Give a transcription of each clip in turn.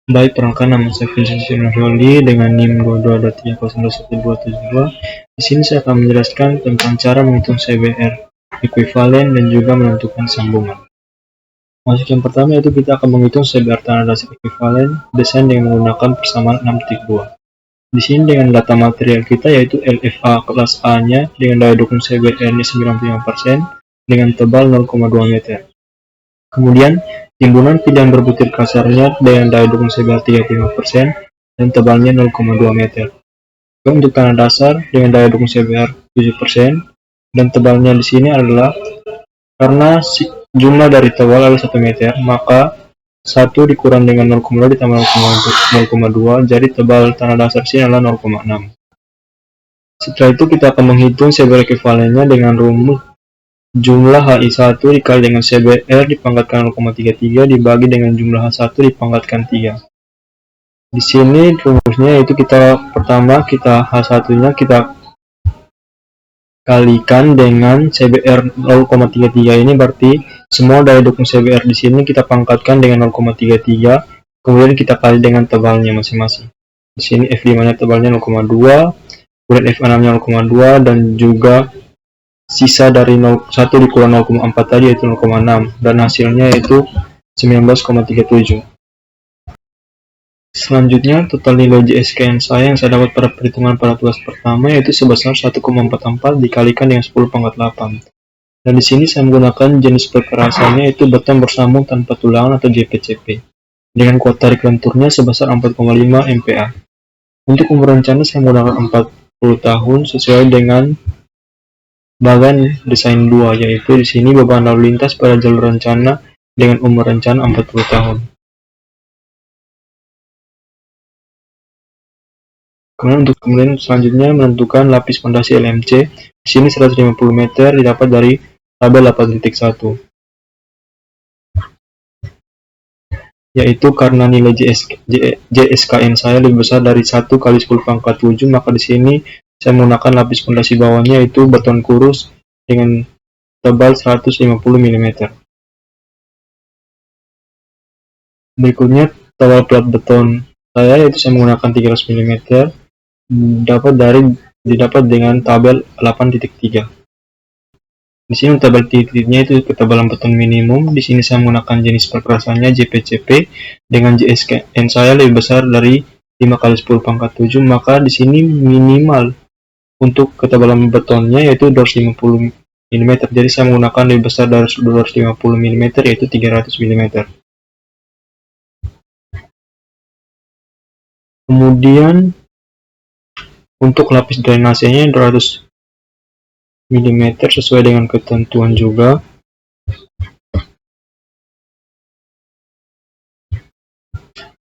Baik, perkenalkan nama saya Vincent Roli dengan NIM 22.3021272. Di sini saya akan menjelaskan tentang cara menghitung CBR ekuivalen dan juga menentukan sambungan. Masuk yang pertama yaitu kita akan menghitung CBR tanah dasar ekuivalen desain dengan menggunakan persamaan 6.2. Di sini dengan data material kita yaitu LFA kelas A-nya dengan daya dukung CBR-nya 95% dengan tebal 0,2 meter. Kemudian timbunan pilihan berbutir kasarnya dengan daya dukung CBR 35% dan tebalnya 0,2 meter. Untuk tanah dasar dengan daya dukung CBR 7% dan tebalnya di sini adalah karena jumlah dari tebal adalah 1 meter, maka 1 dikurang dengan 0,2 ditambah 0,2, jadi tebal tanah dasar sini adalah 0,6. Setelah itu kita akan menghitung CBR ekuivalennya dengan rumus jumlah HI1 dikali dengan CBR dipangkatkan 0,33 dibagi dengan jumlah H1 dipangkatkan 3. Di sini rumusnya yaitu pertama H1-nya kita kalikan dengan CBR 0,33 ini, berarti semua daya dukung CBR di sini kita pangkatkan dengan 0,33, kemudian kita kali dengan tebalnya masing-masing. Di sini F5-nya tebalnya 0,2, kemudian F6-nya 0,2 dan juga sisa dari 1 dikurang 0,4 tadi yaitu 0,6 dan hasilnya yaitu 19,37. Selanjutnya total nilai JSKN saya yang saya dapat pada perhitungan pada tugas pertama yaitu sebesar 1,44 dikalikan dengan 10 pangkat 8. Dan di sini saya menggunakan jenis perkerasannya yaitu beton bersambung tanpa tulangan atau JPCP dengan kuat tarik lenturnya sebesar 4,5 MPa. Untuk umur rencana saya menggunakan 40 tahun sesuai dengan bagan desain 2, yaitu di sini beban lalu lintas pada jalur rencana dengan umur rencana 40 tahun. Kemudian selanjutnya menentukan lapis fondasi LMC. Di sini 150 meter didapat dari tabel 8.1. Yaitu karena nilai JSKN saya lebih besar dari 1 kali 10 pangkat 7, maka di sini saya menggunakan lapis fondasi bawahnya yaitu beton kurus dengan tebal 150 mm. Berikutnya tebal plat beton saya yaitu saya menggunakan 300 mm didapat dengan tabel 8.3. Di sini tabel titiknya itu ketebalan beton minimum. Di sini saya menggunakan jenis perkerasannya JPCP dengan JSKN saya lebih besar dari 5 kali 10 pangkat 7, maka di sini minimal untuk ketebalan betonnya yaitu 250 mm. Jadi saya menggunakan lebih besar dari 250 mm yaitu 300 mm. Kemudian untuk lapis drainasenya 200 mm sesuai dengan ketentuan juga.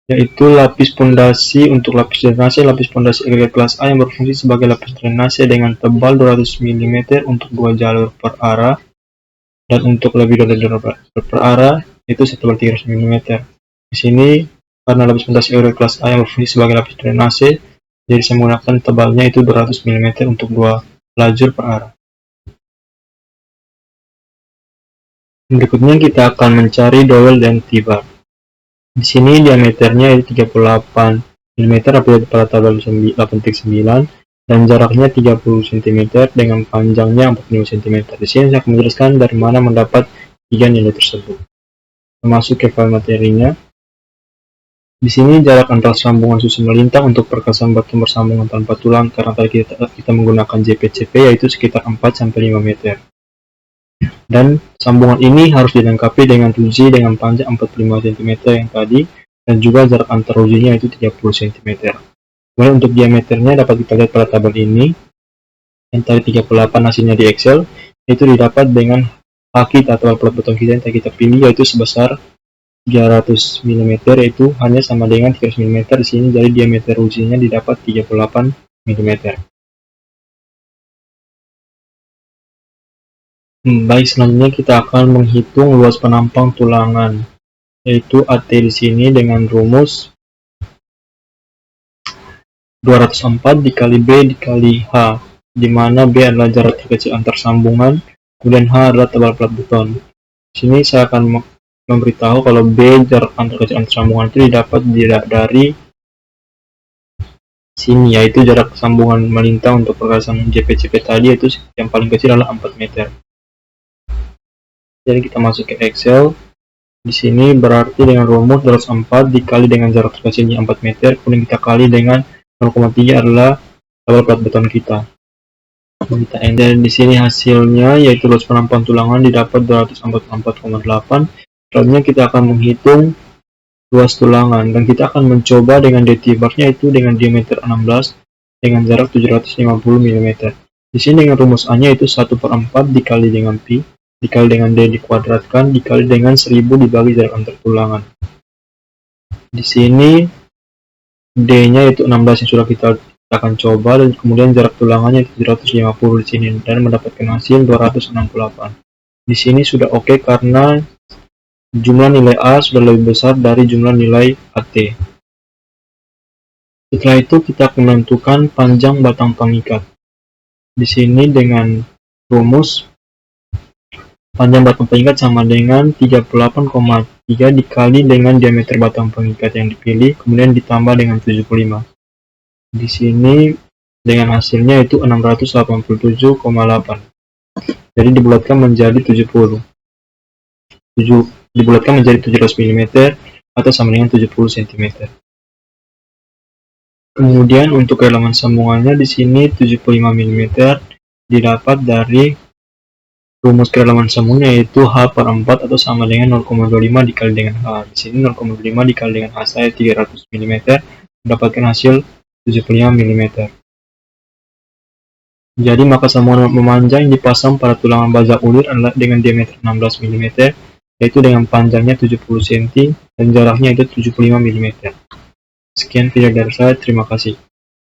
Yaitu lapis pondasi untuk lapis drainase agregat kelas A yang berfungsi sebagai lapis drainase dengan tebal 200 mm untuk 2 jalur per arah dan untuk lebih dari 2 jalur per arah itu setebal 300 mm. Di sini karena lapis pondasi agregat kelas A yang berfungsi sebagai lapis drainase, jadi saya menggunakan tebalnya itu 200 mm untuk 2 lajur per arah. Berikutnya kita akan mencari dowel dan T-bar. Di sini diameternya itu 38 mm apabila pada tabel 8.9 dan jaraknya 30 cm dengan panjangnya 45 cm. Di sini saya akan menjelaskan dari mana mendapat 3 nilai tersebut. Masuk ke file materinya. Di sini jarak antara sambungan susun melintang untuk perkerasan beton bersambungan tanpa tulang karena tadi kita menggunakan JPCP yaitu sekitar 4-5 meter. Dan sambungan ini harus dilengkapi dengan ruji dengan panjang 45 cm yang tadi dan juga jarak antar rujinya itu 30 cm. Kemudian untuk diameternya dapat kita lihat pada tabel ini yang tadi 38 hasilnya di Excel itu didapat dengan kaki atau plat beton kita yang kita pilih yaitu sebesar 300 mm yaitu hanya sama dengan 300 mm di sini, jadi diameter rujinya didapat 38 mm. Baik, selanjutnya kita akan menghitung luas penampang tulangan, yaitu AT di sini dengan rumus 204 dikali B dikali H, di mana B adalah jarak terkecil antar sambungan, kemudian H adalah tebal plat beton. Di sini saya akan memberitahu kalau B jarak antar kecil antar sambungan itu didapat dari sini, yaitu jarak sambungan melintang untuk perkasan JPCP tadi yaitu yang paling kecil adalah 4 meter. Jadi kita masuk ke Excel. Di sini berarti dengan rumus 204 dikali dengan jarak terkecilnya 4 meter, kemudian kita kali dengan 0,3 adalah level plat beton kita. Kita enter di sini hasilnya yaitu luas penampungan tulangan didapat 244,8. Selanjutnya kita akan menghitung luas tulangan dan kita akan mencoba dengan DT-bar-nya itu dengan diameter 16 dengan jarak 750 mm. Di sini dengan rumus A-nya itu 1/4 dikali dengan pi dikali dengan D dikuadratkan dikali dengan 1000 dibagi jarak antar tulangan. Di sini D-nya itu 16 yang sudah kita akan coba, dan kemudian jarak tulangannya itu 750 di sini dan mendapatkan hasil 268. Di sini sudah oke karena jumlah nilai A sudah lebih besar dari jumlah nilai AT. Setelah itu kita akan menentukan panjang batang pengikat. Di sini dengan rumus panjang batang pengikat sama dengan 38,3 dikali dengan diameter batang pengikat yang dipilih, kemudian ditambah dengan 75. Di sini dengan hasilnya itu 687,8. Jadi dibulatkan menjadi 700 mm atau sama dengan 70 cm. Kemudian untuk kedalaman sambungannya di sini 75 mm didapat dari rumus kedalaman sambungnya yaitu H/4 atau sama dengan 0,25 dikali dengan H. Di sini 0,25 dikali dengan H saya 300 mm mendapatkan hasil 75 mm. Jadi maka sambungan memanjang yang dipasang pada tulangan baja ulir adalah dengan diameter 16 mm yaitu dengan panjangnya 70 cm dan jaraknya itu 75 mm. Sekian video dari saya, terima kasih.